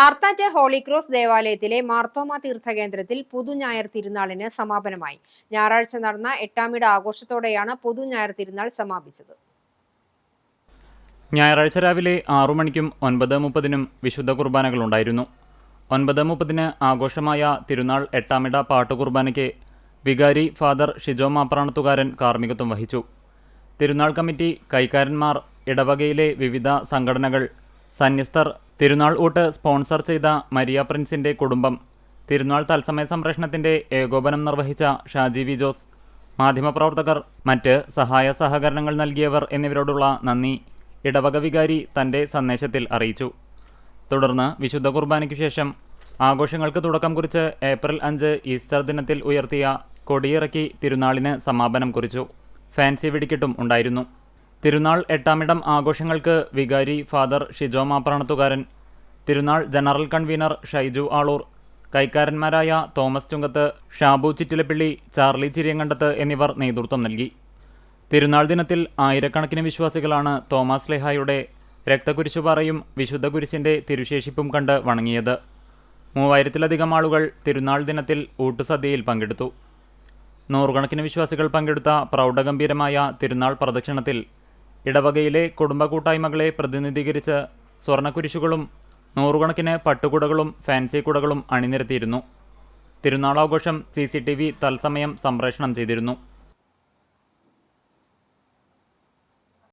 Arthat holy cross ദേവാലയത്തിലെ മാർത്തോമ തീർത്ഥകേന്ദ്രത്തിൽ പുതുഞായർ തിരുനാളിന് സമാപനമായി. ഞായറാഴ്ച നടന്ന എട്ടാമിട ആഘോഷത്തോടെയാണ് പുതുഞായർ തിരുനാൾ സമാപിച്ചത്. ഞായറാഴ്ച രാവിലെ 6 മണിക്കും 9:30 വിശുദ്ധ കുർബാനകളുണ്ടായിരുന്നു. 9:30 ആഘോഷമായ തിരുനാൾ എട്ടാമിട പാട്ടുകുർബാനയ്ക്ക് വികാരി ഫാദർ ഷിജോ മാപ്രാണത്തുകാരൻ കാർമ്മികത്വം വഹിച്ചു. തിരുനാൾ കമ്മിറ്റി, കൈക്കാരന്മാർ, ഇടവകയിലെ വിവിധ സംഘടനകൾ, സന്യസ്തർ, തിരുനാൾ ഊട്ട് സ്പോൺസർ ചെയ്ത മരിയ പ്രിൻസിന്റെ കുടുംബം, തിരുനാൾ തത്സമയ സംപ്രേഷണത്തിന്റെ ഏകോപനം നിർവഹിച്ച ഷാജി വി ജോസ്, മാധ്യമപ്രവർത്തകർ, മറ്റ് സഹായ സഹകരണങ്ങൾ നൽകിയവർ എന്നിവരോടുള്ള നന്ദി ഇടവക വികാരി തന്റെ സന്ദേശത്തിൽ അറിയിച്ചു. തുടർന്ന് വിശുദ്ധ കുർബാനയ്ക്കു ശേഷം ആഘോഷങ്ങൾക്ക് തുടക്കം കുറിച്ച് ഏപ്രിൽ 5 ഈസ്റ്റർ ദിനത്തിൽ ഉയർത്തിയ കൊടിയിറക്കി തിരുനാളിന് സമാപനം കുറിച്ചു. ഫാൻസി വെടിക്കെട്ടും ഉണ്ടായിരുന്നു. തിരുനാൾ എട്ടാമിടം ആഘോഷങ്ങൾക്ക് വികാരി ഫാദർ ഷിജോ മാപ്രാണത്തുകാരൻ, തിരുനാൾ ജനറൽ കൺവീനർ ഷൈജു ആളൂർ, കൈക്കാരന്മാരായ തോമസ് ചുങ്കത്ത്, ഷാബു ചിറ്റിലപ്പിള്ളി, ചാർലി ചിരിയങ്കണ്ടത്ത് എന്നിവർ നേതൃത്വം നൽകി. തിരുനാൾ ദിനത്തിൽ ആയിരക്കണക്കിന് വിശ്വാസികളാണ് തോമസ് സ്ലീഹായുടെ രക്തകുരിശുപാറയും വിശുദ്ധ കുരിശിന്റെ തിരുശേഷിപ്പും കണ്ട് വണങ്ങിയത്. 3000-ലധികം ആളുകൾ തിരുനാൾ ദിനത്തിൽ ഊട്ടുസദ്യയിൽ പങ്കെടുത്തു. നൂറുകണക്കിന് വിശ്വാസികൾ പങ്കെടുത്ത പ്രൗഢഗംഭീരമായ തിരുനാൾ പ്രദക്ഷിണത്തിൽ ഇടവകയിലെ കുടുംബ കൂട്ടായ്മകളെ പ്രതിനിധീകരിച്ച് സ്വർണ്ണക്കുരിശുകളും നൂറുകണക്കിന് പട്ടുകുടകളും ഫാൻസി കുടകളും അണിനിരത്തിയിരുന്നു. തിരുനാളാഘോഷം CCTV തത്സമയം സംപ്രേഷണം ചെയ്തിരുന്നു.